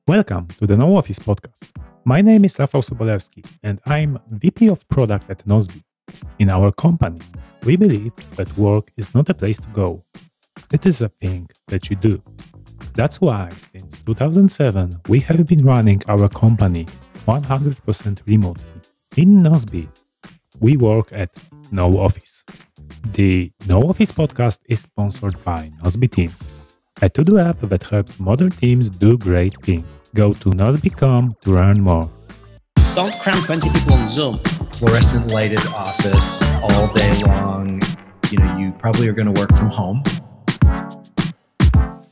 Welcome to the NoOffice podcast. My name is Rafał Sobolewski and I'm VP of Product at Nozbe. In our company, we believe that work is not a place to go. It is a thing that you do. That's why since 2007 we have been running our company 100% remotely. In Nozbe, we work at NoOffice. The NoOffice podcast is sponsored by Nozbe Teams, a to-do app that helps modern teams do great things. Go to nozbe.com to learn more. Don't cram 20 people on Zoom. Fluorescent lighted office all day long. You probably are going to work from home.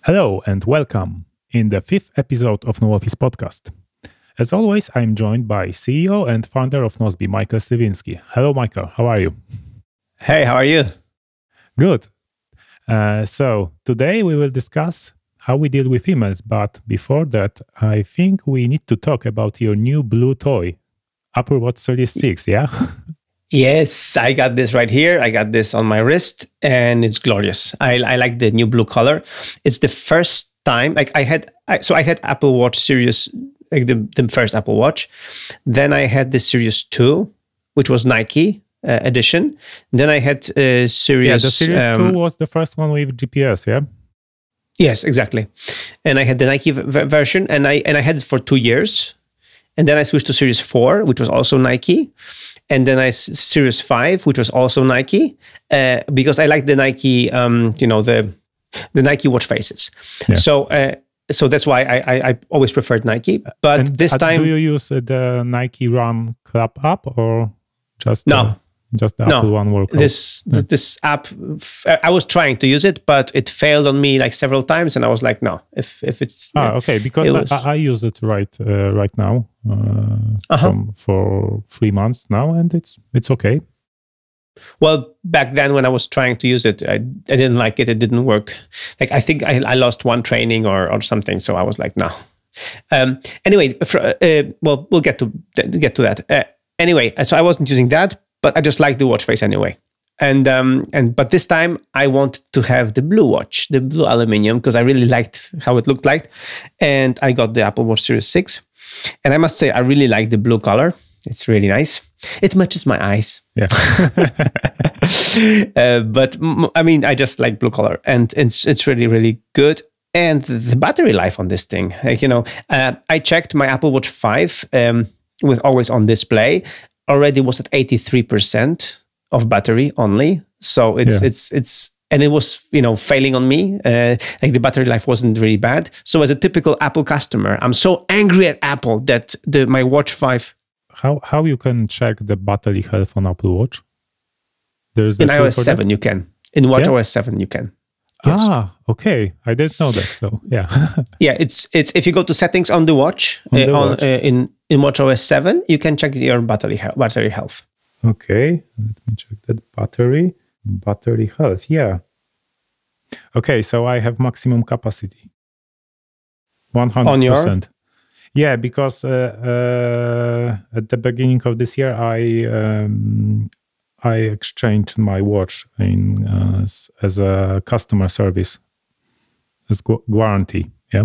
Hello and welcome in the 5th episode of NoOffice podcast. As always, I'm joined by CEO and founder of Nozbe, Michael Sliwinski. Hello, Michael. How are you? Hey, how are you? Good. So today we will discuss how we deal with emails. But before that, I think we need to talk about your new blue toy, Apple Watch Series 6, yeah? Yes, I got this right here. I got this on my wrist and it's glorious. I like the new blue color. It's the first time, I had Apple Watch Series, like the first Apple Watch. Then I had the Series 2, which was Nike edition. Then I had Series... Yeah, the Series 2 was the first one with GPS, yeah? Yes, exactly. And I had the Nike version and I had it for 2 years. And then I switched to Series 4, which was also Nike. And then Series 5, which was also Nike, because I like the Nike, the Nike watch faces. Yeah. So that's why I always preferred Nike. But and this time... Do you use the Nike Run Club app or just... No. Just the Apple One workout. This app, I was trying to use it, but it failed on me like several times, and I was like, no. If it's okay, because I use it right now for 3 months now, and it's okay. Well, back then when I was trying to use it, I didn't like it. It didn't work. Like I think I lost one training or something, so I was like, no. Anyway, we'll get to that. Anyway, so I wasn't using that. But I just like the watch face anyway. But this time I wanted to have the blue watch, the blue aluminum, because I really liked how it looked like. And I got the Apple Watch Series 6. And I must say, I really like the blue color. It's really nice. It matches my eyes. Yeah. But I mean, I just like blue color. And it's really, really good. And the battery life on this thing, I checked my Apple Watch 5 with always on display. Already was at 83% of battery only. So it's and it was, failing on me. Like the battery life wasn't really bad. So as a typical Apple customer, I'm so angry at Apple that my Watch 5. How you can check the battery health on Apple Watch? There's in iOS 7 you can. In WatchOS 7 you can. Yes. Okay. I didn't know that. So yeah. Yeah, it's if you go to settings on the watch, in WatchOS 7, you can check your battery health. Okay, let me check that battery health. Yeah. Okay, so I have maximum capacity. 100%. On your? Yeah, because at the beginning of this year, I exchanged my watch as a customer service, as guarantee. Yeah.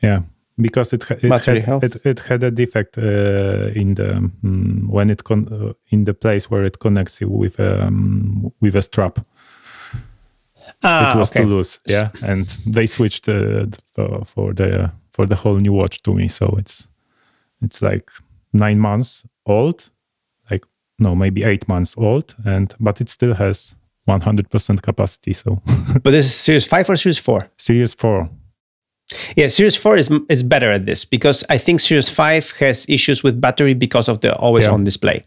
Yeah, because it had a defect in the when it in the place where it connects with a strap. It was too loose. Yeah, and they switched for the whole new watch to me. So it's like 9 months old, maybe 8 months old, but it still has 100% capacity. So, but this is Series 5 or Series 4? Series 4. Yeah, Series 4 is better at this because I think Series 5 has issues with battery because of the always-on display.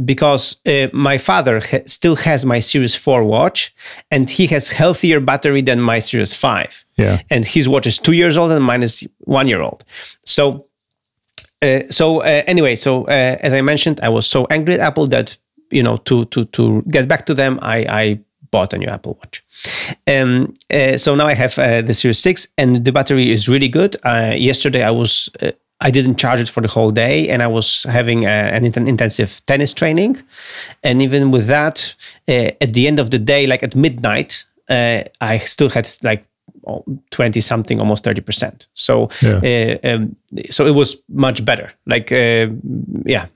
Because my father still has my Series 4 watch, and he has healthier battery than my Series 5. Yeah, and his watch is 2 years old and mine is 1 year old. So anyway, as I mentioned, I was so angry at Apple that to get back to them, I bought a new Apple Watch. So now I have the Series 6 and the battery is really good. Yesterday I didn't charge it for the whole day and I was having an intensive tennis training. And even with that, at the end of the day, like at midnight, I still had like 20 something, almost 30%. So so it was much better. Like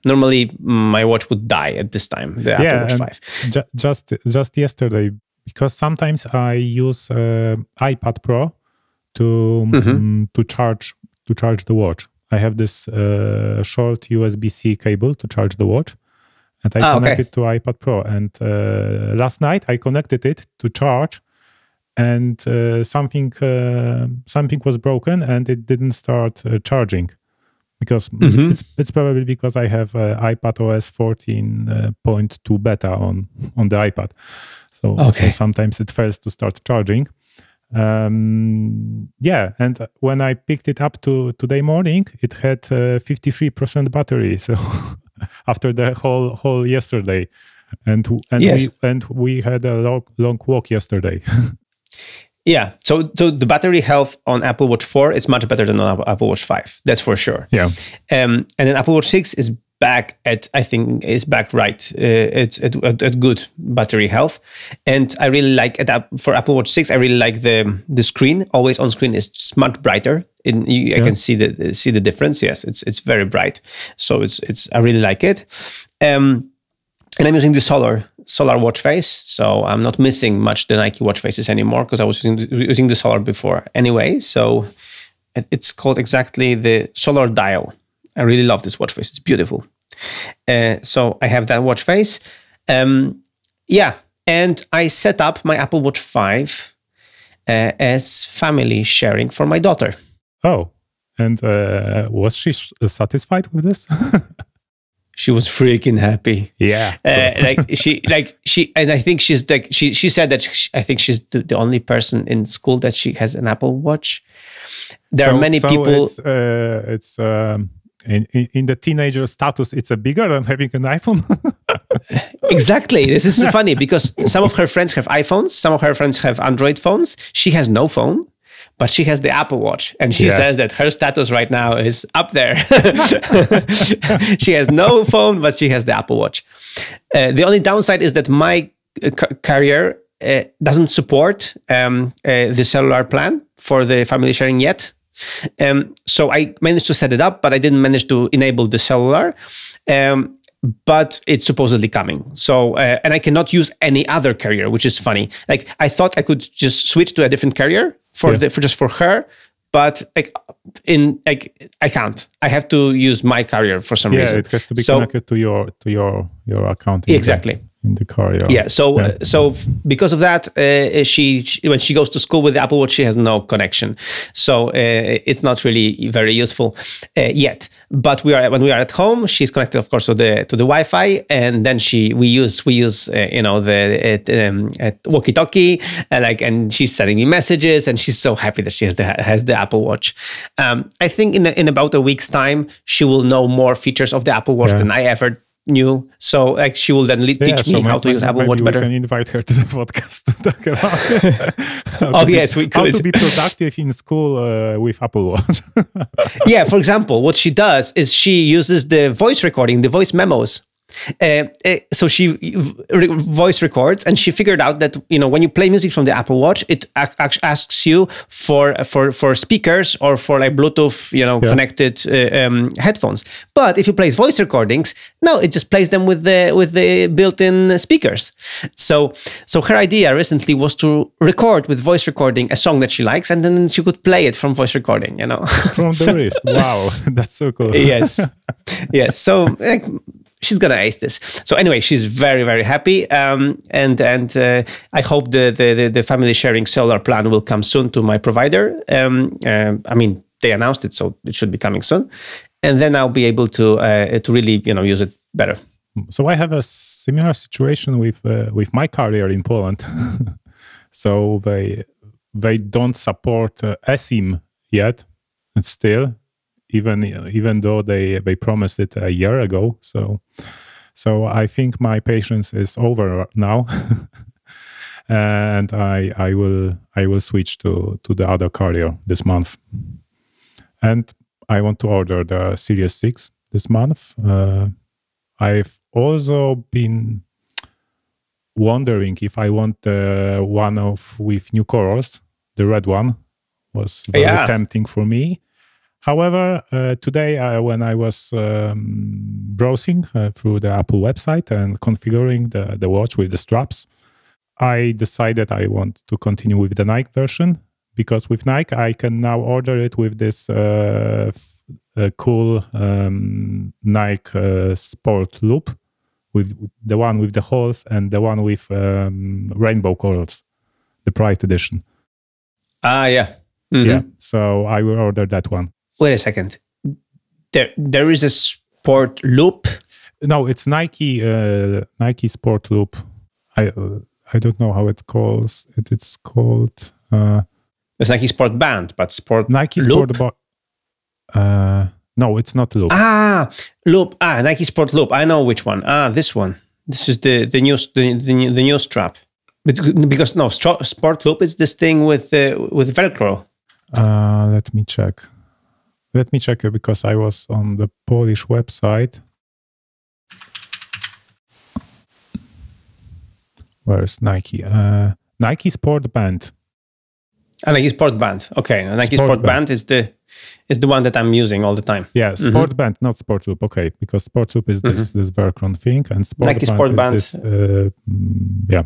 normally my watch would die at this time, the Apple Watch 5. Just yesterday, because sometimes I use iPad Pro to charge the watch. I have this short USB-C cable to charge the watch, and I connect it to iPad Pro. And last night I connected it to charge, and something was broken, and it didn't start charging. Because it's probably because I have iPad OS 14.2 beta on the iPad. So sometimes it fails to start charging. And when I picked it up today morning, it had 53% battery. So after the whole yesterday, and we had a long walk yesterday. Yeah, so the battery health on Apple Watch 4 is much better than on Apple Watch 5. That's for sure. Yeah, and then Apple Watch 6 is back at, I think, right. It's at good battery health, and I really like it. For Apple Watch 6, I really like the screen. Always on screen is much brighter. I can see the difference. Yes, it's very bright. So it's I really like it. And I'm using the solar watch face, so I'm not missing much the Nike watch faces anymore, because I was using the solar before anyway. So it's called exactly the solar dial. I really love this watch face. It's beautiful. So I have that watch face. And I set up my Apple Watch 5 as family sharing for my daughter. Oh, and was she satisfied with this? She was freaking happy. Yeah. And I think she's like, she said that I think she's the only person in school that she has an Apple Watch. There are many people. It's in the teenager status, it's bigger than having an iPhone. Exactly. This is funny because some of her friends have iPhones. Some of her friends have Android phones. She has no phone, but she has the Apple Watch. And she says that her status right now is up there. She has no phone, but she has the Apple Watch. The only downside is that my carrier doesn't support the cellular plan for the family sharing yet. So I managed to set it up, but I didn't manage to enable the cellular. But it's supposedly coming. So, and I cannot use any other carrier, which is funny. Like, I thought I could just switch to a different carrier for her, but I can't. I have to use my carrier for some reason. Yeah, it has to be connected to your account. Exactly. In the car, so because of that, she when she goes to school with the Apple Watch, she has no connection, so it's not really very useful yet. But when we are at home, she's connected, of course, to the Wi-Fi, and then we use the walkie-talkie, and she's sending me messages, and she's so happy that she has the Apple Watch. I think in about a week's time, she will know more features of the Apple Watch than I ever knew, so she will then teach me how to use Apple Watch better. We can invite her to the podcast to talk about we could. How to be productive in school with Apple Watch. Yeah, for example, what she does is she uses the voice recording, the voice memos. So she voice records, and she figured out that when you play music from the Apple Watch, it asks you for speakers or for Bluetooth connected headphones. But if you play voice recordings, no, it just plays them with the built-in speakers. So her idea recently was to record with voice recording a song that she likes, and then she could play it from voice recording. From the wrist. Wow, that's so cool. Yes. So. She's gonna ace this. So anyway, she's very, very happy, and I hope the family sharing cellular plan will come soon to my provider. I mean, they announced it, so it should be coming soon, and then I'll be able to really use it better. So I have a similar situation with my carrier in Poland. So they don't support eSIM yet, and still. Even though they promised it a year ago, so I think my patience is over now, and I will switch to the other carrier this month, and I want to order the Series 6 this month. I've also been wondering if I want the one with new colors, the red one was very tempting for me. However, today when I was browsing through the Apple website and configuring the watch with the straps, I decided I want to continue with the Nike version, because with Nike I can now order it with this cool Nike Sport Loop, with the one with the holes and the one with rainbow colors, the Pride edition. Yeah. Yeah, so I will order that one. Wait a second. There is a Sport Loop? No, it's Nike Sport Loop. I don't know how it calls. It's called... It's Nike Sport Band, but Sport Nike Loop? Sport... no, it's not Loop. Loop. Nike Sport Loop. I know which one. This one. This is the new strap. Because no, Sport Loop is this thing with Velcro. Let me check. Let me check it, because I was on the Polish website. Where's Nike? Nike Sport Band. Nike Sport Band. Okay, Nike Sport Band is the one that I'm using all the time. Yeah, Sport Band, not Sport Loop. Okay, because Sport Loop is this Velcro thing, and Nike Sport Band is this. Yeah.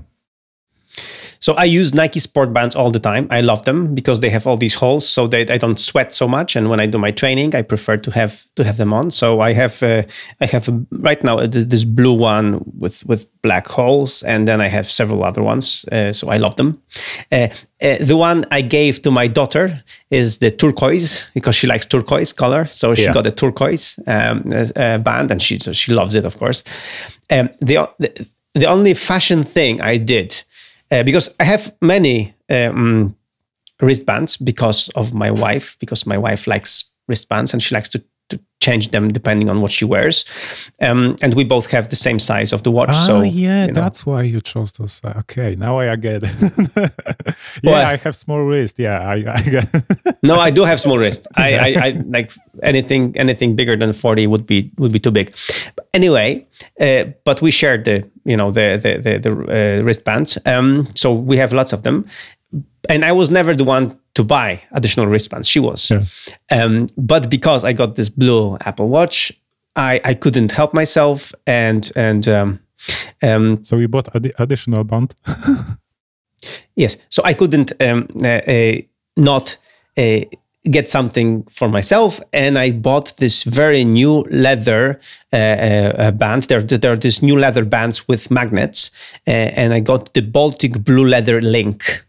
So I use Nike Sport Bands all the time. I love them because they have all these holes, so that I don't sweat so much. And when I do my training, I prefer to have them on. So I have right now this blue one with black holes, and then I have several other ones. So I love them. The one I gave to my daughter is the turquoise, because she likes turquoise color. So she got a turquoise band, and she loves it, of course. The only fashion thing I did. Because I have many wristbands because of my wife, because my wife likes wristbands and she likes to change them depending on what she wears. And we both have the same size of the watch. That's why you chose those. Okay, now I get it. I have small wrist. Yeah, I get it. No, I do have small wrist. I like anything bigger than 40 would be too big. But anyway, but we shared the wristbands. So we have lots of them. And I was never the one to buy additional wristbands. She was. Yeah. But because I got this blue Apple Watch, I couldn't help myself. So you bought additional band? Yes. So I couldn't not get something for myself. And I bought this very new leather band. There are these new leather bands with magnets. And I got the Baltic Blue Leather Link.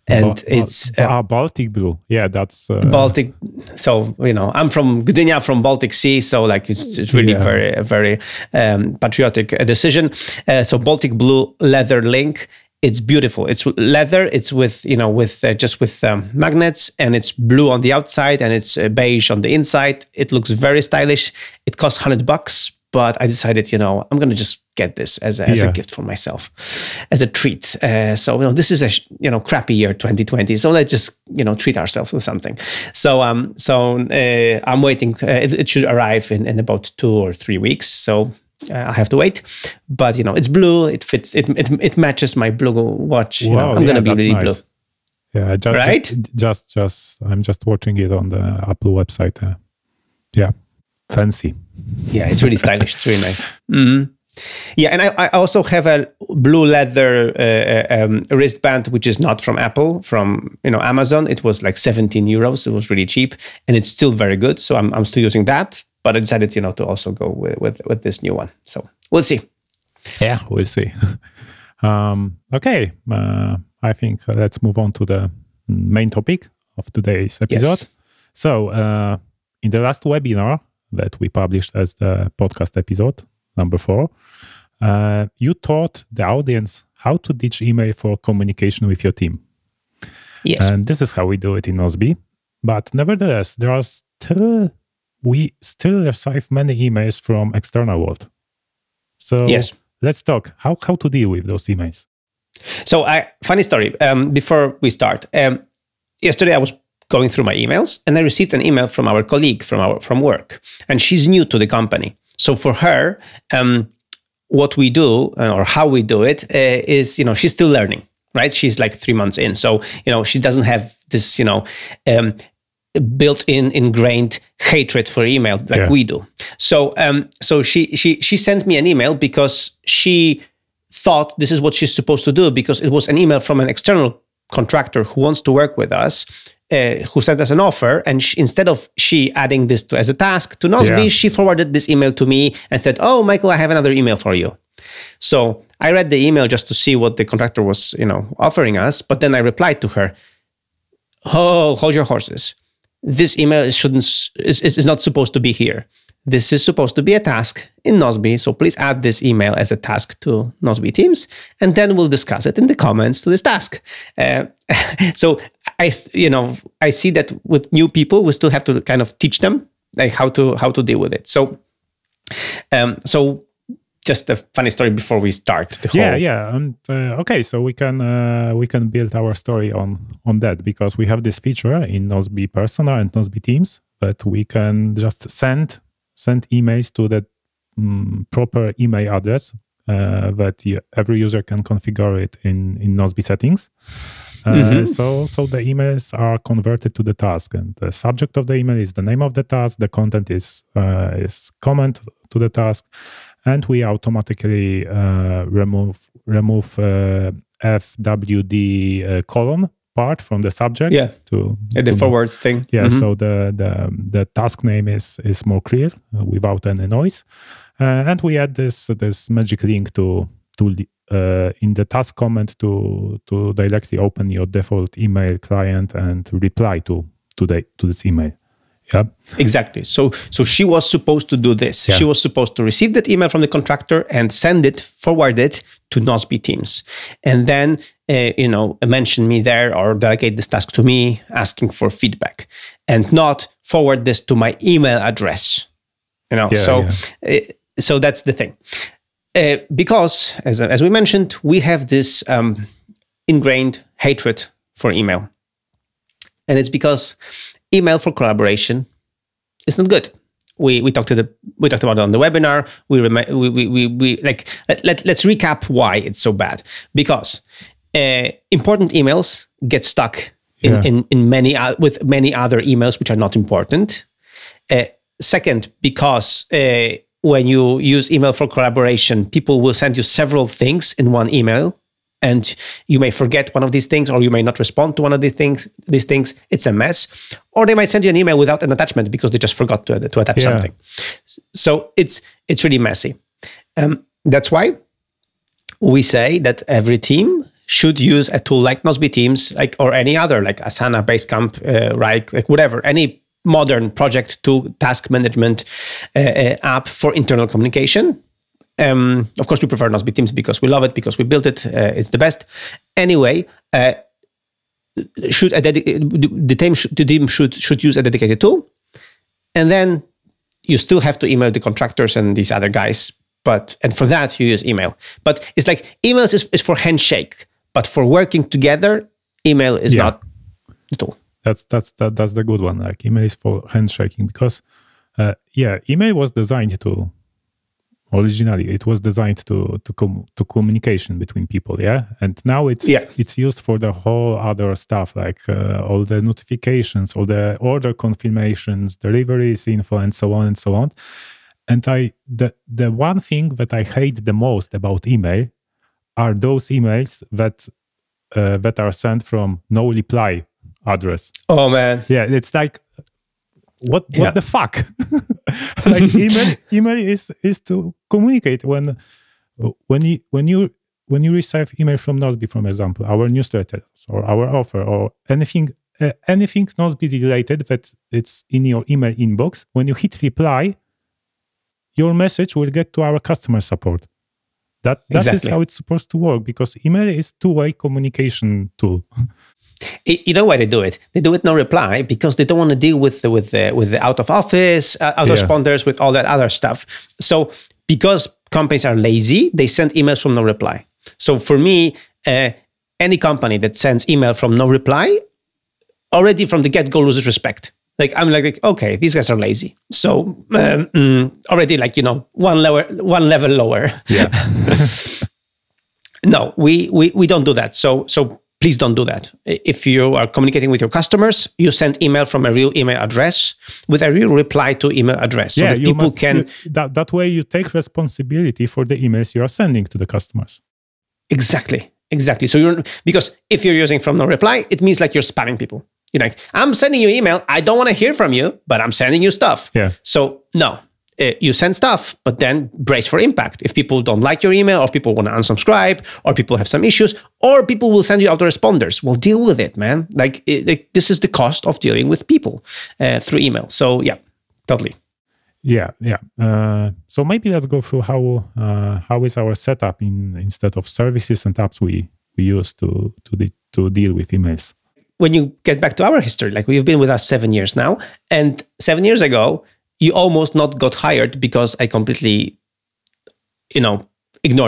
And it's Baltic Blue. Yeah, that's Baltic. So I'm from Gdynia, from Baltic Sea. So like it's really very patriotic decision. So Baltic Blue Leather Link. It's beautiful. It's leather. It's with magnets, and it's blue on the outside and it's beige on the inside. It looks very stylish. It costs $100, but I decided, I'm going to just get this as a gift for myself, as a treat. So this is a crappy year 2020. So let's just treat ourselves with something. So I'm waiting. It should arrive in about 2 or 3 weeks. So. I have to wait, but it's blue. It fits. It matches my blue watch. Wow, I'm gonna be really nice. Blue. Yeah, right. I'm just watching it on the Apple website. Yeah, fancy. Yeah, it's really stylish. It's really nice. Mm-hmm. Yeah, and I also have a blue leather wristband, which is not from Apple, from Amazon. It was like 17 euros. It was really cheap, and it's still very good. So I'm still using that. But I decided, to also go with this new one. So we'll see. Yeah, we'll see. Okay, I think let's move on to the main topic of today's episode. Yes. So in the last webinar that we published as the podcast episode, number 4, you taught the audience how to ditch email for communication with your team. Yes. And this is how we do it in Nozbe. But nevertheless, we still receive many emails from external world. So let's talk how to deal with those emails. So funny story. Before we start, yesterday I was going through my emails and I received an email from our colleague from work, and she's new to the company. So for her, what we do or how we do it is, she's still learning. Right, she's like 3 months in, so she doesn't have built-in ingrained hatred for email like we do. So she sent me an email because she thought this is what she's supposed to do, because it was an email from an external contractor who wants to work with us, who sent us an offer, and instead of she adding this as a task to Nozbe, she forwarded this email to me and said, "Oh, Michael, I have another email for you." So I read the email just to see what the contractor was, offering us, but then I replied to her, "Oh, hold your horses. This email is not supposed to be here. This is supposed to be a task in Nozbe, so please add this email as a task to Nozbe Teams, and then we'll discuss it in the comments to this task." So I see that with new people, we still have to kind of teach them like how to deal with it. So just a funny story before we start the whole. And okay, so we can build our story on that, because we have this feature in Nozbe Persona and Nozbe Teams that we can just send emails to the proper email address that every user can configure it in Nozbe settings. So the emails are converted to the task, and the subject of the email is the name of the task. The content is comment to the task, and we automatically remove FWD colon part from the subject to the forward thing. So the task name is more clear without any noise, and we add this magic link to in the task comment to directly open your default email client and reply to this email. Yeah, exactly. So she was supposed to do this. She was supposed to receive that email from the contractor and forward it to Nozbe Teams, and then mention me there or delegate this task to me, asking for feedback, and not forward this to my email address. So that's the thing. Because as we mentioned, we have this ingrained hatred for email, and it's because email for collaboration is not good. We talked about it on the webinar. Let's recap why it's so bad. Because important emails get stuck in with many other emails which are not important. Second, because when you use email for collaboration, people will send you several things in one email, and you may forget one of these things, or you may not respond to one of these things. It's a mess. Or they might send you an email without an attachment because they just forgot to attach something. So it's really messy. That's why we say that every team should use a tool like Nozbe Teams, or any other, like Asana, Basecamp, like whatever, any modern project to task management app for internal communication. Of course, we prefer Nozbe Teams because we love it, because we built it. It's the best. Anyway, the team should use a dedicated tool, and then you still have to email the contractors and these other guys. And for that you use email. But it's like emails is for handshake, but for working together, email is not the tool. That's the good one. Like email is for handshaking, because email was designed to. Originally, it was designed to communication between people, and now it's used for the whole other stuff, like all the notifications, all the order confirmations, deliveries info, and so on and so on. And the one thing that I hate the most about email are those emails that are sent from no reply address. Oh man, it's like. What the fuck? Like email is to communicate. When you receive email from Nozbe, for example, our newsletters or our offer or anything Nozbe related that it's in your email inbox, when you hit reply, your message will get to our customer support. That is how it's supposed to work, because email is two-way communication tool. You know why they do it? They do it no reply because they don't want to deal with the out of office, autoresponders, with all that other stuff. So because companies are lazy, they send emails from no reply. So for me, any company that sends email from no reply already from the get-go loses respect. Like I'm like, okay, these guys are lazy. So already one level lower. Yeah. No, we don't do that. So please don't do that. If you are communicating with your customers, you send email from a real email address with a real reply to email address. So that people can... That way you take responsibility for the emails you are sending to the customers. Exactly. So because if you're using from no reply, it means like you're spamming people. You're like, I'm sending you email. I don't want to hear from you, but I'm sending you stuff. Yeah. So no, you send stuff, but then brace for impact. If people don't like your email, or if people want to unsubscribe, or people have some issues, or people will send you autoresponders, well, deal with it, man. Like this is the cost of dealing with people through email. So yeah, totally. Yeah. So maybe let's go through how is our setup instead of services and apps we use to deal with emails. When you get back to our history, like we've been with us 7 years now, and 7 years ago, you almost not got hired because I completely, ignored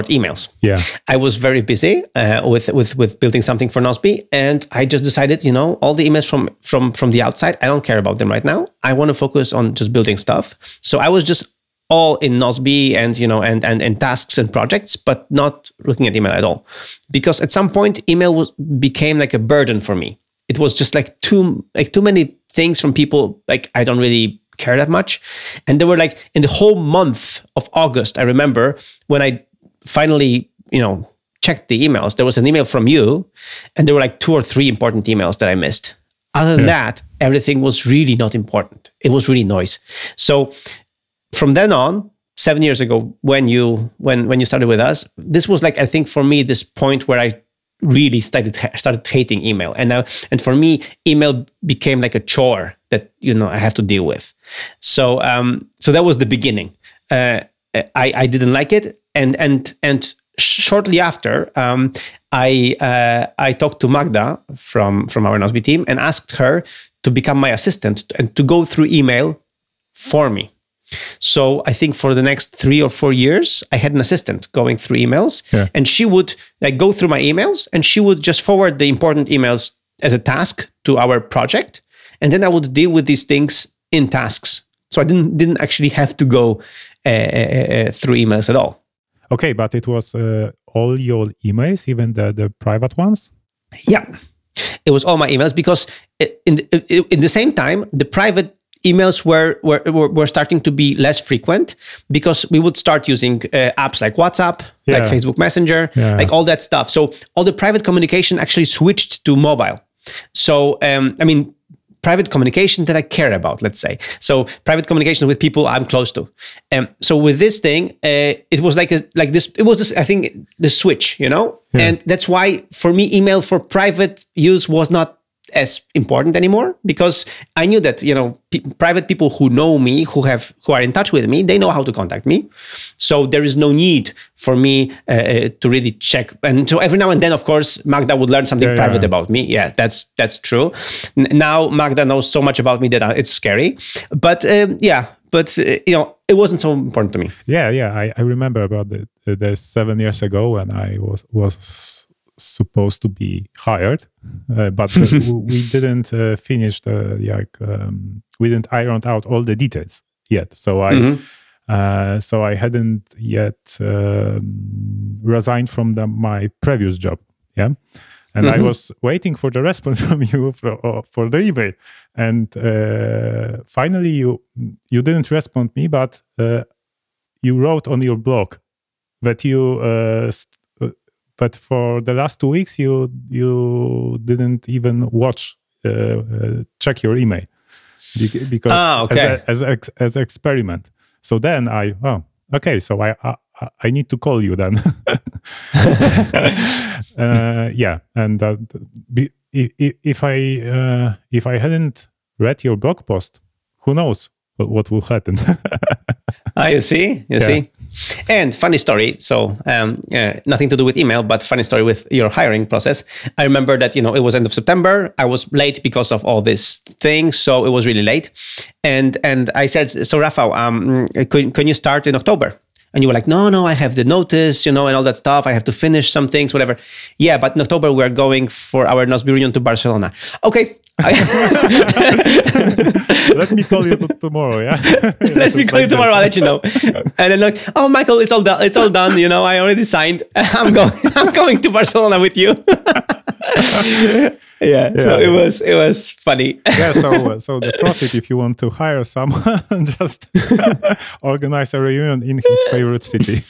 emails. Yeah, I was very busy with building something for Nozbe, and I just decided, all the emails from the outside, I don't care about them right now. I want to focus on just building stuff. So I was just all in Nozbe and and tasks and projects, but not looking at email at all, because at some point email became like a burden for me. It was just like too many things from people. Like I don't really care that much, and they were like in the whole month of August. I remember when I finally checked the emails, there was an email from you, and there were like 2 or 3 important emails that I missed. Other than that, everything was really not important. It was really noise. So from then on, 7 years ago, when you started with us, this was like, I think for me, this point where I really started hating email, and for me, email became like a chore that I have to deal with. So that was the beginning. I didn't like it, and shortly after, I talked to Magda from our Nozbe team and asked her to become my assistant and to go through email for me. So I think for the next 3 or 4 years, I had an assistant going through emails, and she would like go through my emails, and she would just forward the important emails as a task to our project, and then I would deal with these things in tasks. So I didn't actually have to go through emails at all. Okay, but it was all your emails, even the private ones? Yeah, it was all my emails, because in the same time, the private emails were starting to be less frequent, because we would start using apps like WhatsApp, like Facebook Messenger, like all that stuff. So all the private communication actually switched to mobile. So, private communication that I care about, let's say. So private communication with people I'm close to. So with this thing, it was it was this, I think, the switch, and that's why for me, email for private use was not as important anymore, because I knew that private people who know me, who are in touch with me, they know how to contact me. So there is no need for me to really check. And so every now and then, of course, Magda would learn something private about me. Yeah, that's true. Now Magda knows so much about me that it's scary. But it wasn't so important to me. I remember about the 7 years ago when I was supposed to be hired, but we didn't finish we didn't iron out all the details yet. So I hadn't yet resigned from my previous job. Yeah. And I was waiting for the response from you for the email. And finally you didn't respond me, but you wrote on your blog that but for the last 2 weeks, you didn't even check your email because as experiment. So then so I need to call you then. And if I hadn't read your blog post, who knows what will happen? You see. And funny story. So nothing to do with email, but funny story with your hiring process. I remember that, it was end of September. I was late because of all this thing. So it was really late. And I said, so Rafał, can you start in October? And you were like, no, I have the notice, and all that stuff. I have to finish some things, whatever. Yeah, but in October, we're going for our Nozbe reunion to Barcelona. Okay. Let me call you tomorrow, yeah? Let me call you tomorrow, I'll let you know. And then like, oh, Michael, it's all done. I already signed. I'm going to Barcelona with you. So it was funny. So the pro tip, if you want to hire someone, just organize a reunion in his favorite city.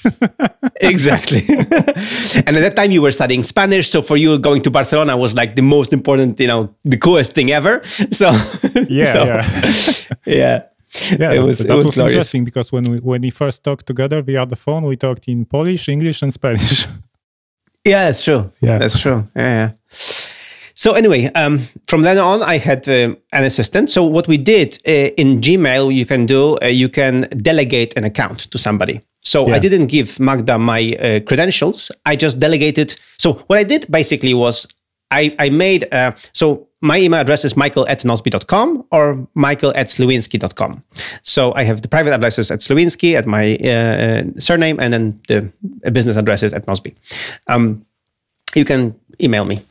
Exactly. And at that time you were studying Spanish, so for you going to Barcelona was like the most important, the coolest thing ever. So it was glorious. Interesting because when we first talked together via the phone, we talked in Polish, English, and Spanish. Yeah, that's true. That's true. Yeah. So anyway, from then on, I had an assistant. So what we did in Gmail, you can delegate an account to somebody. So I didn't give Magda my credentials. I just delegated. So what I did basically was I made, so my email address is michael@nozbe.com or michael@slewinski.com. So I have the private addresses at Slewinski, at my surname, and then the business addresses at Nozbe. You can email me.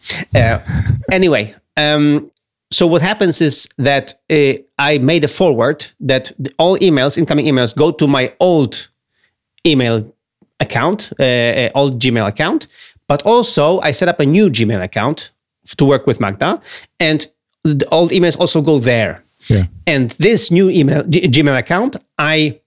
Anyway, so what happens is that I made a forward that all emails, incoming emails, go to my old email account, old Gmail account, but also I set up a new Gmail account to work with Magda, and the old emails also go there. Yeah. And this new Gmail account, I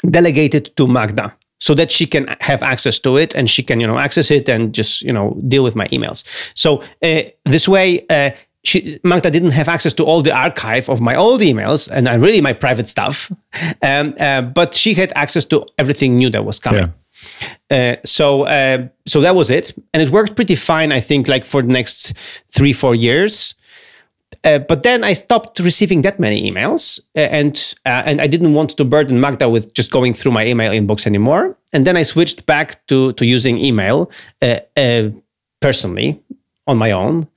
delegated to Magda so that she can have access to it and she can, access it and just, deal with my emails. So this way, Magda didn't have access to all the archive of my old emails and really my private stuff, but she had access to everything new that was coming. Yeah. So that was it, and it worked pretty fine, I think, like for the next 3-4 years. But then I stopped receiving that many emails, and I didn't want to burden Magda with just going through my email inbox anymore. And then I switched back to using email personally on my own,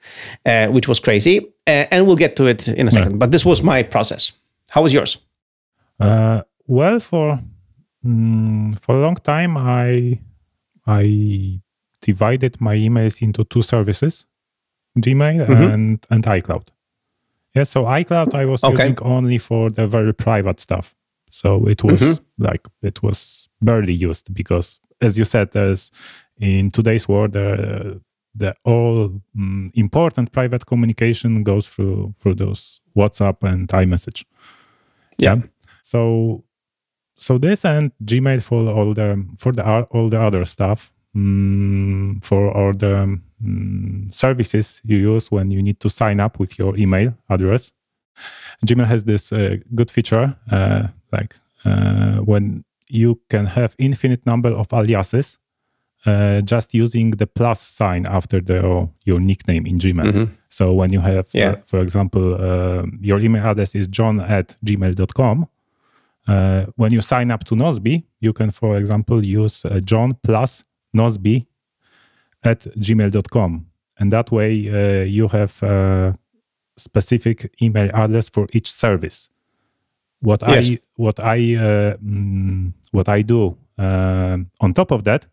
which was crazy. And we'll get to it in a second. But this was my process. How was yours? Well, for a long time, I divided my emails into two services, Gmail and iCloud. Yeah, so iCloud I was using only for the very private stuff. So it was it was barely used because, as you said, there's in today's world the all important private communication goes through those WhatsApp and iMessage. Yeah. So this and Gmail for all the other stuff, for all the services you use when you need to sign up with your email address. Gmail has this good feature, when you can have infinite number of aliases, just using the plus sign after your nickname in Gmail. So when you have, for example, your email address is john@gmail.com. When you sign up to Nozbe, you can, for example, use John plus Nozbe at gmail.com. And that way you have a specific email address for each service. What I do on top of that,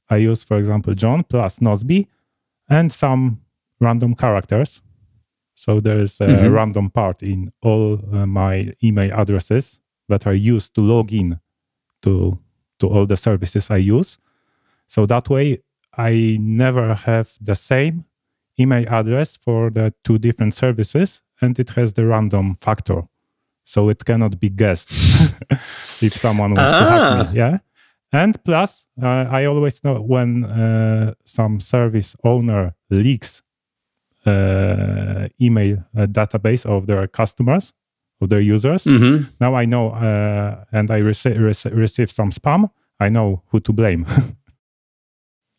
I use, for example, John plus Nozbe and some random characters. So there is a random part in all my email addresses that are used to log in to all the services I use. So that way, I never have the same email address for the two different services, and it has the random factor. So it cannot be guessed if someone wants to hack me. Yeah. And plus, I always know when some service owner leaks email database of their customers, of their users. Now I know, and I receive some spam, I know who to blame.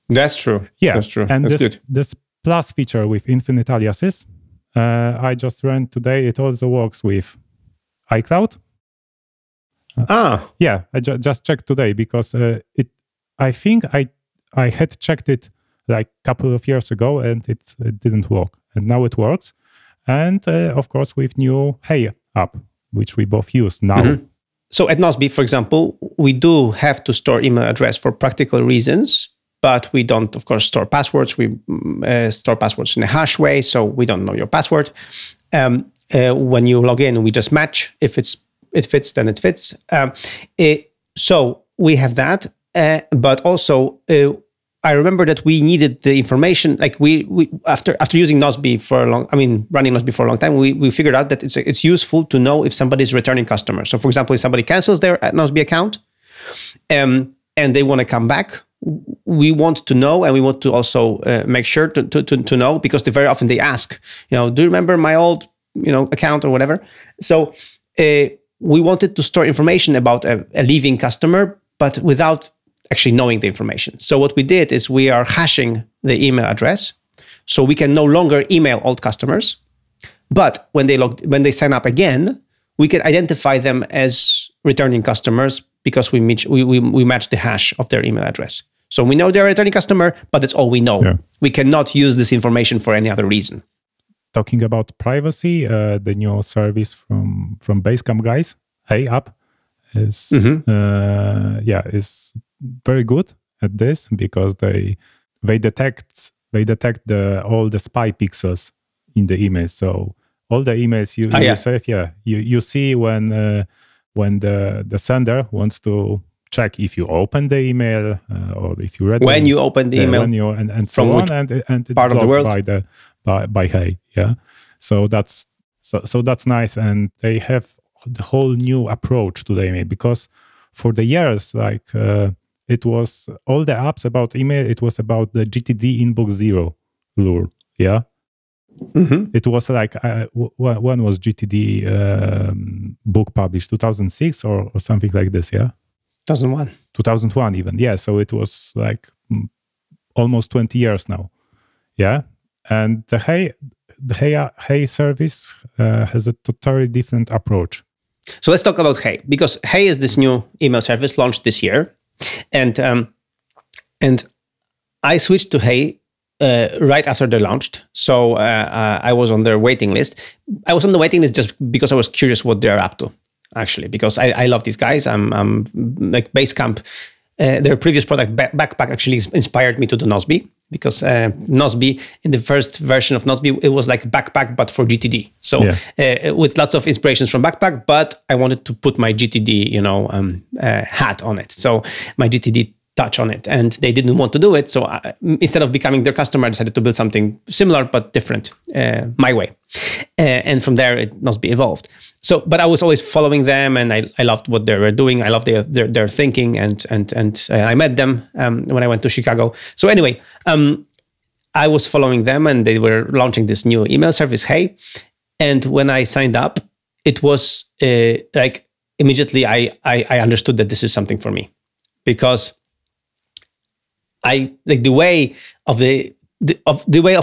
That's true. Yeah, that's true. And that's good. This plus feature with infinite aliases, I just ran today. It also works with iCloud. Yeah, I just checked today because I think I had checked it like a couple of years ago and it didn't work. And now it works. And of course, with new Hey app, which we both use now. So at Nozbe, for example, we do have to store email address for practical reasons, but we don't, of course, store passwords. We store passwords in a hash way, so we don't know your password. When you log in, we just match. If it fits, then it fits. So we have that, but also I remember that we needed the information. Like we after using Nozbe for running Nozbe for a long time, we figured out that it's useful to know if somebody is a returning customer. So, for example, if somebody cancels their Nozbe account, and they want to come back, we want to know, and we want to also make sure to know, because very often they ask, do you remember my old account or whatever? So we wanted to store information about a leaving customer, but without actually knowing the information. So what we did is we are hashing the email address, so we can no longer email old customers. But when they sign up again, we can identify them as returning customers because we match the hash of their email address. So we know they're a returning customer, but that's all we know. Yeah. We cannot use this information for any other reason. Talking about privacy, the new service from Basecamp guys, Hey App, is is very good at this, because they detect all the spy pixels in the email. So all the emails you receive, you see when the sender wants to check if you open the email or if you read when you open the email, and so on, and it's part of the world by Hey, So that's nice, and they have the whole new approach to the email, because for the years, it was all the apps about email. It was about the GTD inbox 0 lure. Yeah. Mm-hmm. It was like when was GTD book published? 2006 or something like this. Yeah. 2001 even. Yeah. So it was like almost 20 years now. Yeah. And the Hey service has a totally different approach. So let's talk about Hey, because Hey is this new email service launched this year, and I switched to Hey right after they launched. So I was on their waiting list. I was on the waiting list just because I was curious what they're up to, actually, because I love these guys. I'm like Basecamp. Their previous product, Backpack, actually inspired me to do Nozbe, because Nozbe, in the first version of Nozbe, it was like Backpack, but for GTD. So with lots of inspirations from Backpack, but I wanted to put my GTD, hat on it. So my GTD touch on it, and they didn't want to do it. So instead of becoming their customer, I decided to build something similar but different, my way. And from there, Nozbe evolved. So, but I was always following them, and I loved what they were doing. I loved their thinking, and I met them when I went to Chicago. So anyway, I was following them, and they were launching this new email service, Hey. And when I signed up, it was like immediately I understood that this is something for me, because I like the way of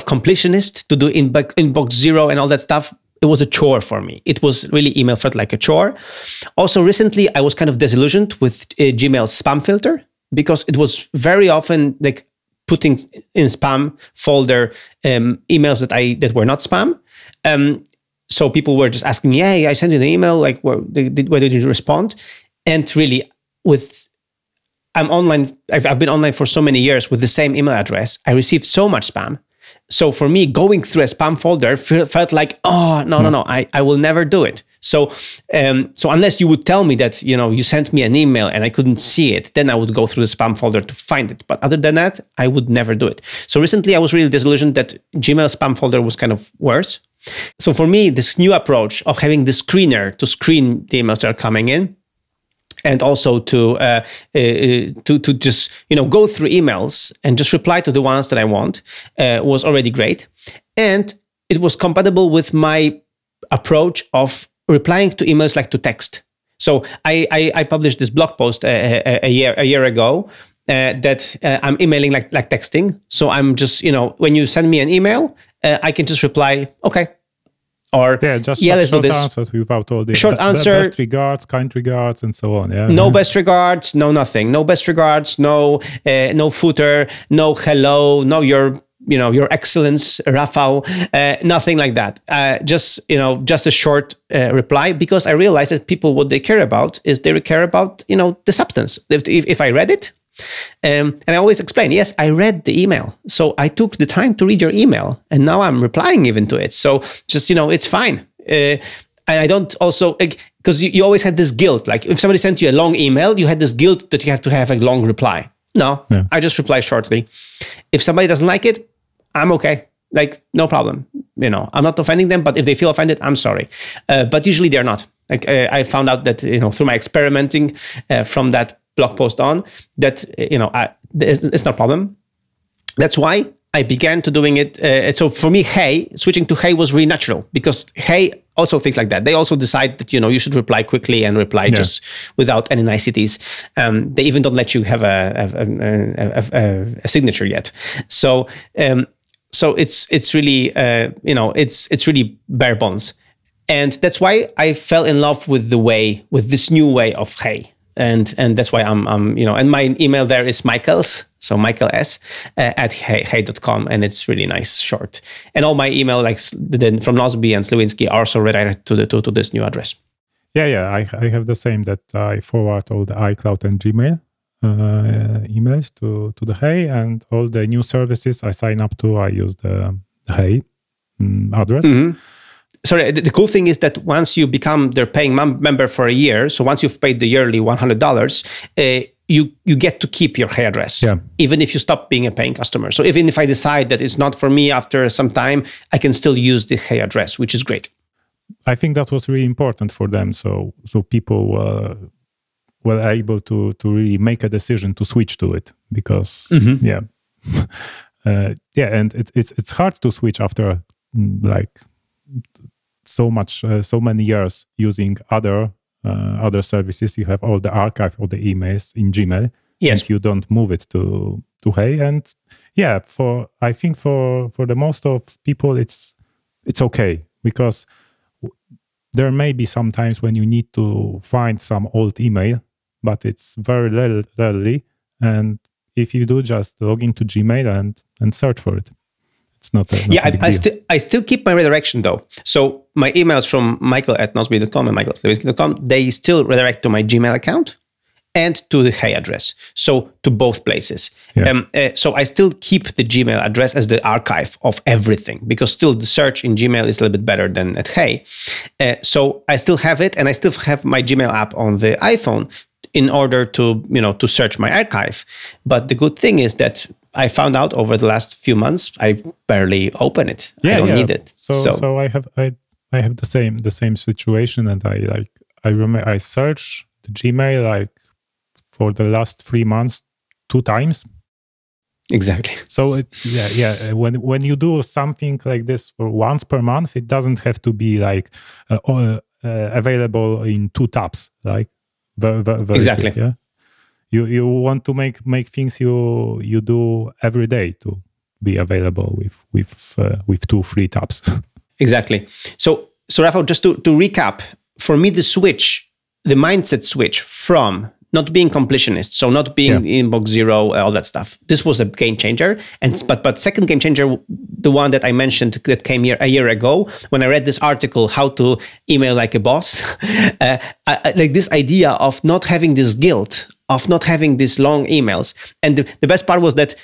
completionist to do inbox 0 and all that stuff. It was a chore for me. It was really, email felt like a chore. Also, recently, I was kind of disillusioned with Gmail's spam filter, because it was very often like putting in spam folder emails that were not spam. So people were just asking me, "Hey, I sent you an email. Like, where did you respond?" And really, I'm online. I've been online for so many years with the same email address. I received so much spam. So for me, going through a spam folder felt like, oh, no, I will never do it. So unless you would tell me that, you sent me an email and I couldn't see it, then I would go through the spam folder to find it. But other than that, I would never do it. So recently, I was really disillusioned that Gmail spam folder was kind of worse. So for me, this new approach of having the screener to screen the emails that are coming in, and also to just go through emails and just reply to the ones that I want was already great, and it was compatible with my approach of replying to emails like to text. So I published this blog post a year ago that I'm emailing like texting. So I'm just when you send me an email, I can just reply okay. Or just let's do this. Answers without all the short answer. Best regards, kind regards, and so on. Yeah. No best regards, no nothing. No best regards, no footer, no hello, no your excellence, Rafał, nothing like that. Just a short reply, because I realized that people, what they care about is they care about the substance. If I read it. And I always explain, yes, I read the email. So I took the time to read your email, and now I'm replying even to it. So just, it's fine. And I don't also, because you always had this guilt. Like if somebody sent you a long email, you had this guilt that you have to have a long reply. No, I just reply shortly. If somebody doesn't like it, I'm okay. Like, no problem. I'm not offending them, but if they feel offended, I'm sorry. But usually they're not. Like, I found out that, through my experimenting from that blog post on, that, it's not a problem. That's why I began to doing it. So for me, switching to Hey was really natural, because Hey also thinks like that. They also decide that, you should reply quickly and reply just without any niceties. They even don't let you have a signature yet. So it's really, it's really bare bones. And that's why I fell in love with this new way of Hey. And that's why I'm and my email there is Michael's, so Michael S at hey.com, and it's really nice, short. And all my email, like from Nozbe and Slewinski, are also redirected to this new address. Yeah. I have the same, that I forward all the iCloud and Gmail emails to the Hey, and all the new services I sign up to, I use the Hey address. Mm-hmm. Sorry, the cool thing is that once you become their paying member for a year, so once you've paid the yearly $100, you get to keep your Hey address, even if you stop being a paying customer. So even if I decide that it's not for me after some time, I can still use the Hey address, which is great. I think that was really important for them. So people were able to really make a decision to switch to it, because and it's hard to switch after like so many years using other services. You have all the archive of the emails in Gmail, and you don't move it to Hey. And I think for the most of people, it's okay, because there may be some times when you need to find some old email, but it's very rarely. And if you do, just log into Gmail and search for it. It's not I still keep my redirection though. So my emails from michael@nozbe.com and michael@slewinski.com, they still redirect to my Gmail account and to the Hey address. So to both places. So I still keep the Gmail address as the archive of everything, because still the search in Gmail is a little bit better than at Hey. So I still have it, and I still have my Gmail app on the iPhone in order to search my archive. But the good thing is that I found out over the last few months, I barely open it. I don't need it. So I have the same situation, and I remember I searched the Gmail like for the last 3 months 2 times. Exactly. So when you do something like this for once per month, it doesn't have to be like available in 2 tabs, like very exactly. Quick, You want to make things you do every day to be available with 2-3 tabs. Exactly. So Rafał, just to recap, for me the mindset switch from not being completionist, so not being inbox zero, all that stuff. This was a game changer. But second game changer, the one that I mentioned that came a year ago, when I read this article, How to Email Like a Boss, I like this idea of not having this guilt, of not having these long emails. And the best part was that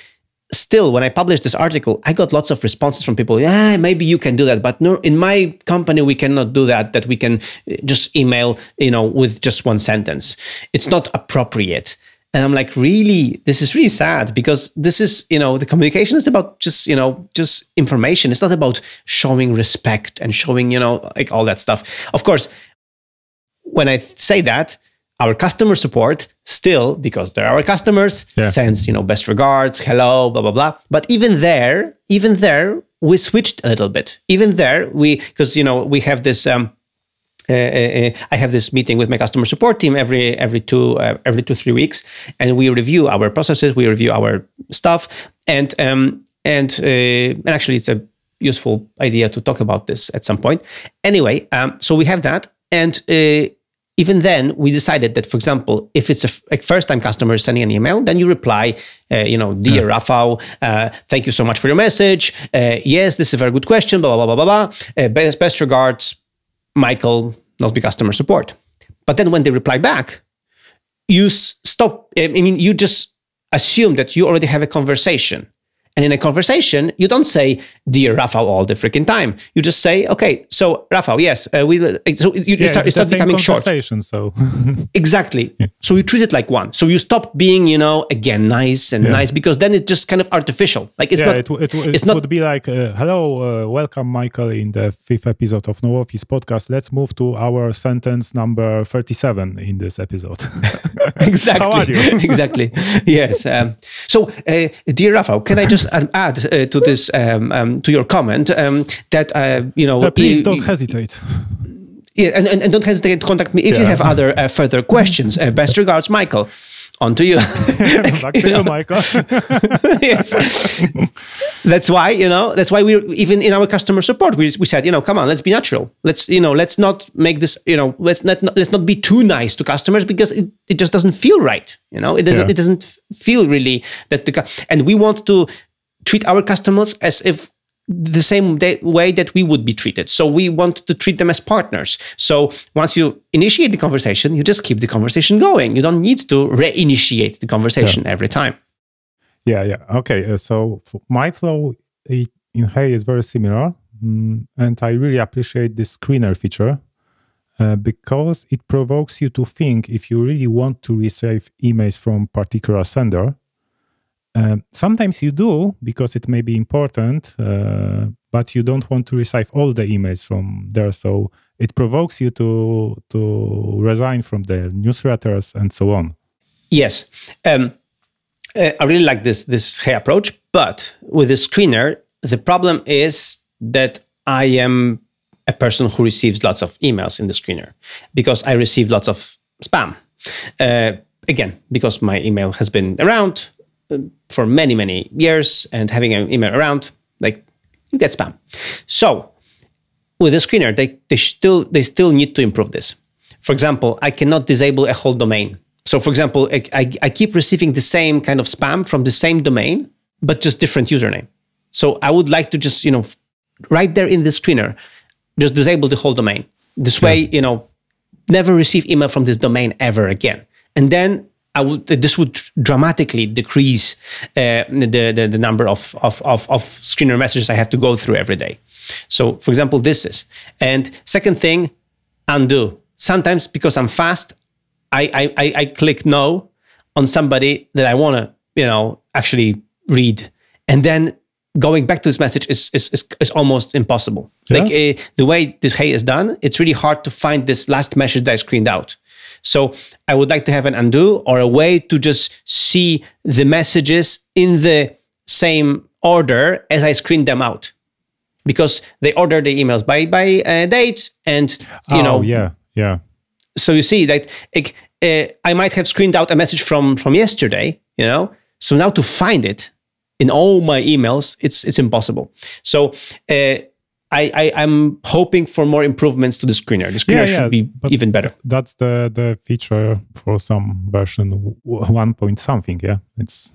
still, when I published this article, I got lots of responses from people. Maybe you can do that, but no, in my company, we cannot do that we can just email, with just 1 sentence. It's not appropriate. And I'm like, really, this is really sad, because this is, the communication is about just information. It's not about showing respect and showing, like all that stuff. Of course, when I say that, our customer support still, because they're our customers, sends, best regards, hello, blah, blah, blah. But even there, we switched a little bit. Even there, because, we have this, I have this meeting with my customer support team every 2-3 weeks, and we review our processes, we review our stuff, and actually it's a useful idea to talk about this at some point. Anyway, so we have that, and even then, we decided that, for example, if it's a first-time customer sending an email, then you reply, dear Rafał, thank you so much for your message. Yes, this is a very good question, blah, blah, blah, blah, blah. Best regards, Michael, Nozbe Customer Support. But then when they reply back, you stop. You just assume that you already have a conversation. And in a conversation, you don't say, "Dear Rafał," all the freaking time. You just say, "Okay, so Rafał, yes, we." So you start becoming short. So exactly. Yeah. So you treat it like one. So you stop being, again, nice and nice, because then it's just kind of artificial. Like it's not. It would be like, "Hello, welcome, Michael, in the 5th episode of NoOffice podcast. Let's move to our sentence number 37 in this episode." Exactly. How are you? Exactly. Yes. So, dear Rafał, can I just add to this to your comment that please don't hesitate. Yeah, and don't hesitate to contact me if you have other further questions. Best regards, Michael. On to you. Back to you, Michael. Yes. That's why, that's why we even in our customer support, we said, come on, let's be natural. Let's not make this, let's not be too nice to customers, because it just doesn't feel right. It doesn't feel really that and we want to treat our customers as if the same way that we would be treated. So we want to treat them as partners. So once you initiate the conversation, you just keep the conversation going. You don't need to reinitiate the conversation every time. Yeah. Okay. So my flow in Hey is very similar. And I really appreciate this screener feature because it provokes you to think if you really want to receive emails from particular sender. Sometimes you do because it may be important, but you don't want to receive all the emails from there. So it provokes you to resign from the newsletters and so on. Yes, I really like this Hey approach. But with the screener, the problem is that I am a person who receives lots of emails in the screener because I receive lots of spam. Again, because my email has been around for many, many years, and having an email around, like, you get spam. So with the screener, they still need to improve this. For example, I cannot disable a whole domain. So for example, I keep receiving the same kind of spam from the same domain, but just different username. So I would like to just, right there in the screener, just disable the whole domain. This way, never receive email from this domain ever again. And then this would dramatically decrease the number of screener messages I have to go through every day. So, for example, this is. And second thing, undo. Sometimes because I'm fast, I click no on somebody that I want to, actually read, and then going back to this message is almost impossible. Yeah. Like the way this Hey is done, it's really hard to find this last message that I screened out. So I would like to have an undo or a way to just see the messages in the same order as I screened them out, because they order the emails by date, and yeah. So you see that I might have screened out a message from yesterday, So now to find it in all my emails, it's impossible. So I'm hoping for more improvements to the screener. The screener should be even better. That's the feature for some version 1 point something. Yeah, it's.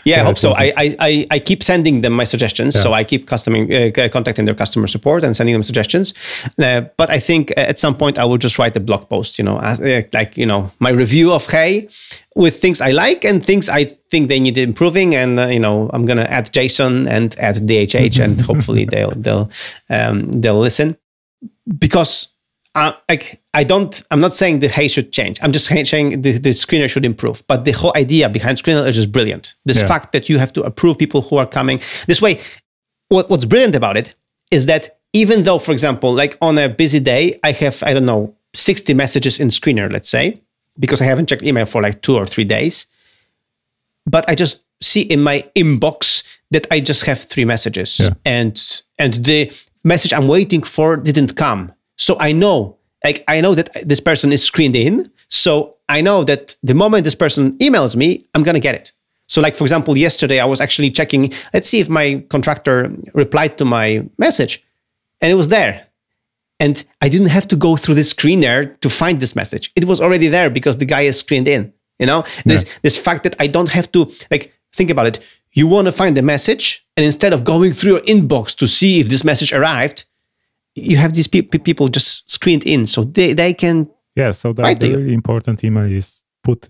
Yeah, I hope so. I keep sending them my suggestions, so I keep contacting their customer support and sending them suggestions. But I think at some point I will just write a blog post, my review of Hey, with things I like and things I think they need improving, and I'm gonna add JSON and add DHH, and hopefully they'll listen, because I'm not saying the Hey should change. I'm just saying the screener should improve. But the whole idea behind screener is just brilliant. This fact that you have to approve people who are coming this way. What's brilliant about it is that even though, for example, like on a busy day, I have 60 messages in screener, let's say, because I haven't checked email for like 2 or 3 days. But I just see in my inbox that I just have 3 messages, and the message I'm waiting for didn't come. So I know that this person is screened in. So I know that the moment this person emails me, I'm gonna get it. So like, for example, yesterday I was actually checking, let's see if my contractor replied to my message, and it was there. And I didn't have to go through the screener to find this message. It was already there because the guy is screened in, This fact that I don't have to, think about it. You want to find the message, and instead of going through your inbox to see if this message arrived, you have these people just screened in, so they can. Yeah, so the really important email is put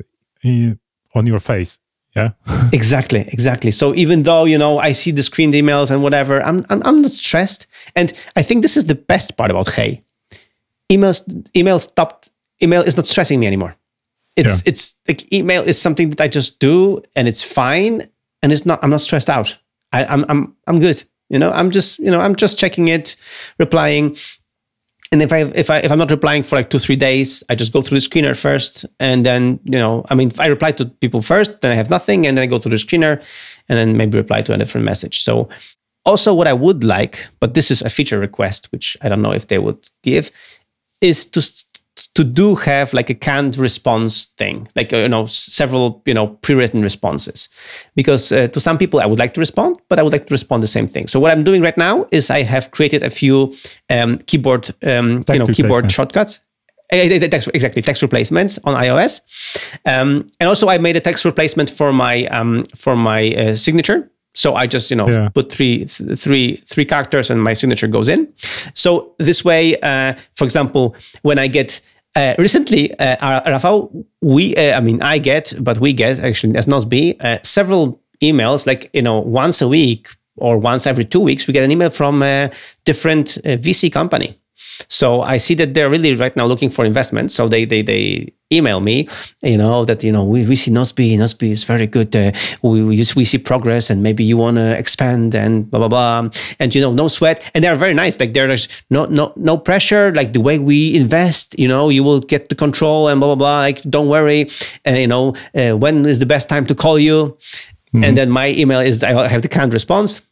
on your face. Yeah. Exactly. So even though, I see the screened emails and whatever, I'm not stressed. And I think this is the best part about Hey. Email is not stressing me anymore. It's like email is something that I just do and it's fine. And I'm not stressed out. I'm good. I'm just checking it, replying. And if I'm not replying for like 2-3 days, I just go through the screener first. And then, if I reply to people first, then I have nothing. And then I go through the screener and then maybe reply to a different message. So also what I would like, but this is a feature request, which I don't know if they would give, is to do have like a canned response thing, like, several, pre-written responses. Because to some people I would like to respond, but I would like to respond the same thing. So what I'm doing right now is I have created a few keyboard shortcuts. Text replacements on iOS. And also I made a text replacement for my signature. So I just, put three characters and my signature goes in. So this way, for example, when I get recently, Rafał, we get actually as Nozbe, several emails, like, once a week or once every 2 weeks, we get an email from a different VC company. So I see that they're really right now looking for investment. So they email me, that, we see Nozbe is very good. We see progress and maybe you want to expand and blah, blah, blah. And, no sweat. And they're very nice. Like there's no pressure, like the way we invest, you will get the control and blah, blah, blah. Like, don't worry. When is the best time to call you? Mm-hmm. And then my email is, I have the canned response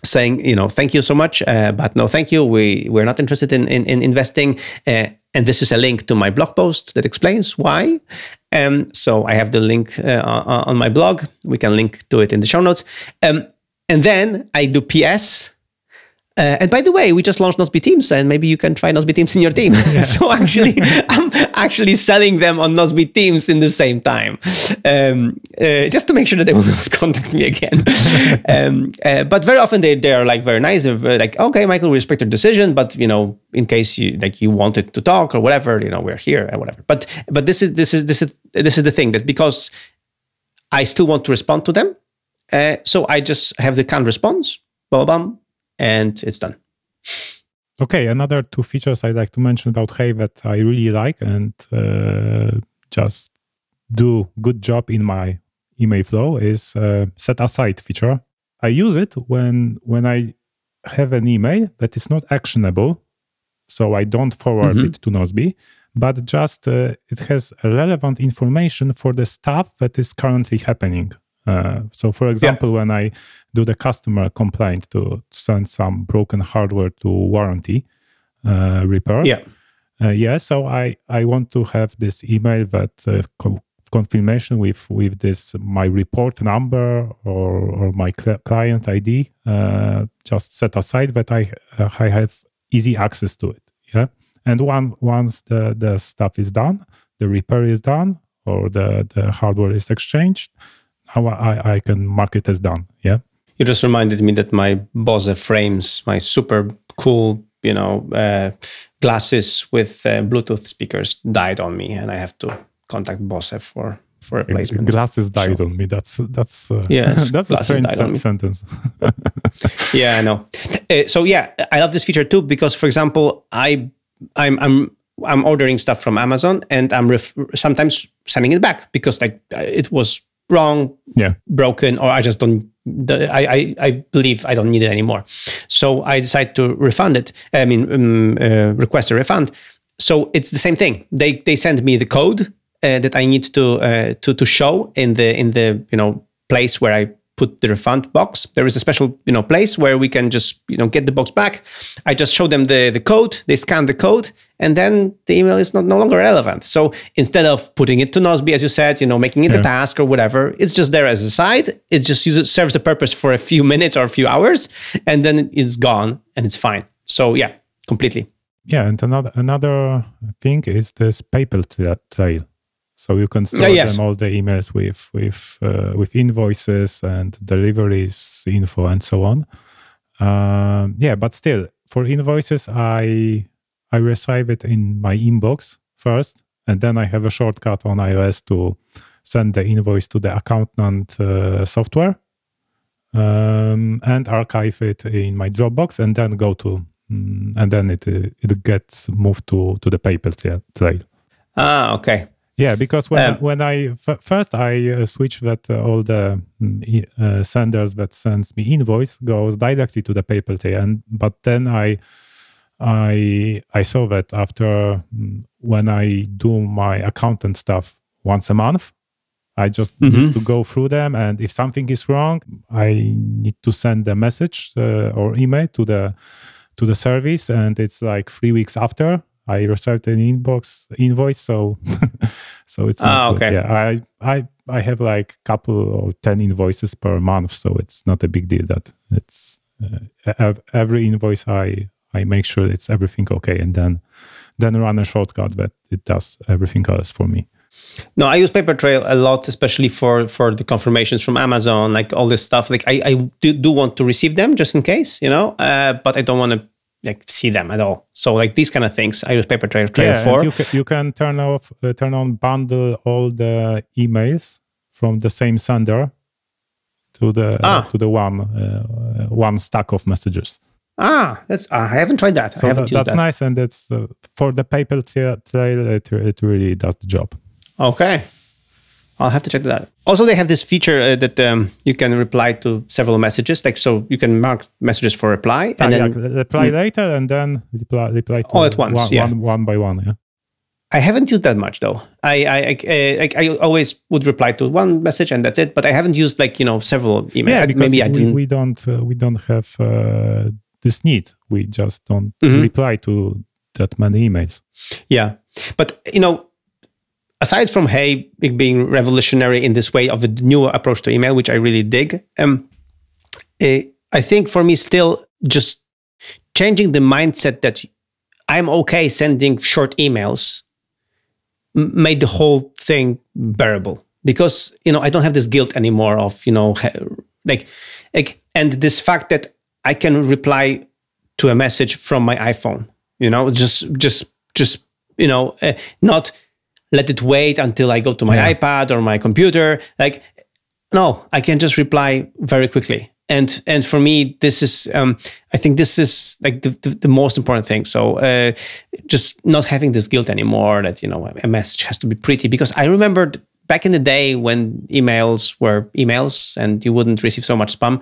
saying, thank you so much, but no, thank you. We're not interested in investing. And this is a link to my blog post that explains why. So I have the link on my blog. We can link to it in the show notes. And then I do PS. And by the way, we just launched Nozbe Teams, and maybe you can try Nozbe Teams in your team. Yeah. So actually, I'm actually selling them on Nozbe Teams in the same time, just to make sure that they will not contact me again. But very often they are like very nice. They're like, okay, Michael, we respect your decision, but in case you wanted to talk or whatever, we're here and whatever. But this is the thing, that because I still want to respond to them, so I just have the canned response, blah, blah, blah, and it's done. Okay, another 2 features I'd like to mention about Hey that I really like and just do good job in my email flow is set aside feature. I use it when I have an email that is not actionable, so I don't forward it to Nozbe, but just it has relevant information for the stuff that is currently happening. So, for example, when I do the customer complaint to send some broken hardware to warranty repair, so I want to have this email that confirmation with this my report number or my client ID just set aside that I have easy access to it. Yeah, and once the stuff is done, the repair is done, or the hardware is exchanged, now I can mark it as done. Yeah. You just reminded me that my Bose frames, my super cool, glasses with Bluetooth speakers died on me, and I have to contact Bose for replacement. Glasses died on me. That's that's a strange sentence. Yeah, I know. I love this feature too because, for example, I'm ordering stuff from Amazon and I'm sometimes sending it back because it was wrong, broken, or I just don't. I believe I don't need it anymore. So I decide to refund it. Request a refund. So it's the same thing. They send me the code that I need to show in the place where I put the refund box. There is a special place where we can just get the box back. I just show them the code. They scan the code, and then the email is no longer relevant. So instead of putting it to Nozbe, as you said, making it a task or whatever, it's just there as a side. It just serves the purpose for a few minutes or a few hours, and then it's gone and it's fine. So completely. Yeah, and another thing is this paper trail. So you can store them all the emails with invoices and deliveries info and so on. But still, for invoices, I receive it in my inbox first, and then I have a shortcut on iOS to send the invoice to the accountant software and archive it in my Dropbox, and then go to and then it gets moved to the paper trail. Okay. Yeah, because when I first I switch that all the senders that sends me invoice goes directly to the paper trail, but then I saw that after when I do my accountant stuff once a month, I just need to go through them, and if something is wrong, I need to send a message or email to the service, and it's like 3 weeks after I received an invoice, so it's not good. Yeah, I have like couple or 10 invoices per month, so it's not a big deal that it's every invoice I make sure it's everything okay, and then run a shortcut that it does everything else for me. No, I use Papertrail a lot, especially for the confirmations from Amazon, like all this stuff. Like I do want to receive them just in case, but I don't want to like see them at all. So like these kind of things, I use Papertrail for. And you can turn on bundle all the emails from the same sender to the one stack of messages. I haven't tried that. So I haven't used that. That's nice, and it's for the Papertrail. It really does the job. Okay, I'll have to check that out. Also, they have this feature that you can reply to several messages. Like, so you can mark messages for reply and then reply later, and then reply to all at once. One by one. Yeah. I haven't used that much though. I always would reply to one message and that's it. But I haven't used several emails. Yeah, because maybe I didn't. We don't have this need. We just don't reply to that many emails. Yeah, but aside from being revolutionary in this way of the new approach to email, which I really dig, I think for me still just changing the mindset that I'm okay sending short emails made the whole thing bearable, because I don't have this guilt anymore of and this fact that I can reply to a message from my iPhone, just not let it wait until I go to my iPad or my computer. Like, no, I can just reply very quickly. And for me, this is, I think this is like the most important thing. So just not having this guilt anymore that, a message has to be pretty. Because I remember back in the day when emails were emails and you wouldn't receive so much spam,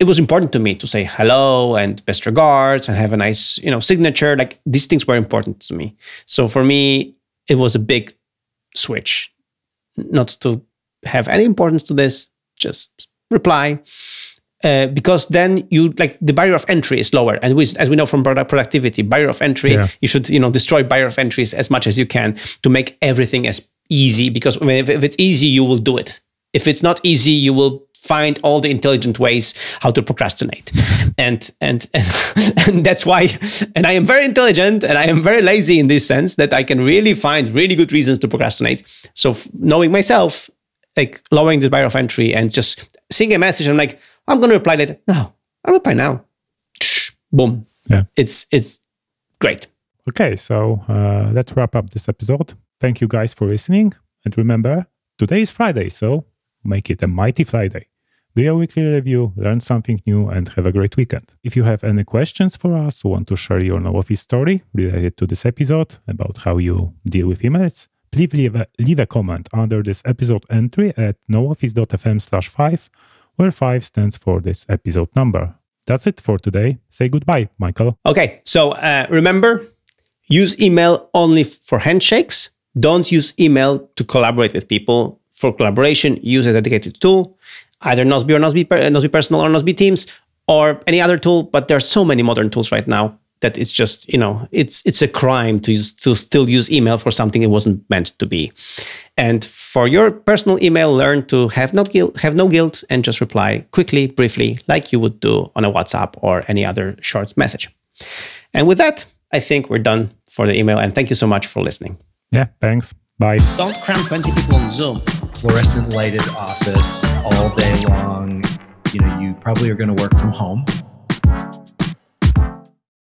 it was important to me to say hello and best regards and have a nice, signature. Like, these things were important to me. So for me, it was a big switch, not to have any importance to this, just reply. Because then the barrier of entry is lower. And as we know from productivity, barrier of entry, you should, destroy barrier of entries as much as you can to make everything as easy. Because if it's easy, you will do it. If it's not easy, you will find all the intelligent ways how to procrastinate. And that's why, and I am very intelligent and I am very lazy in this sense that I can really find really good reasons to procrastinate. So knowing myself, like lowering the barrier of entry and just seeing a message, I'm like, I'm going to reply later. No, I'll reply now. Boom. Yeah. It's great. Okay, so let's wrap up this episode. Thank you guys for listening. And remember, today is Friday, so make it a mighty Friday. Do your weekly review, learn something new, and have a great weekend. If you have any questions for us or want to share your NoOffice story related to this episode about how you deal with emails, please leave a comment under this episode entry at nooffice.fm/5, where 5 stands for this episode number. That's it for today. Say goodbye, Michael. Okay, so remember, use email only for handshakes. Don't use email to collaborate with people. For collaboration, use a dedicated tool, either Nozbe or Nozbe Personal or Nozbe Teams or any other tool. But there are so many modern tools right now that it's just, it's a crime to still use email for something it wasn't meant to be. And for your personal email, learn to have no guilt and just reply quickly, briefly, like you would do on a WhatsApp or any other short message. And with that, I think we're done for the email. And thank you so much for listening. Yeah, thanks. Bye. Don't cram 20 people on Zoom. Fluorescent lighted office all day long. You probably are going to work from home.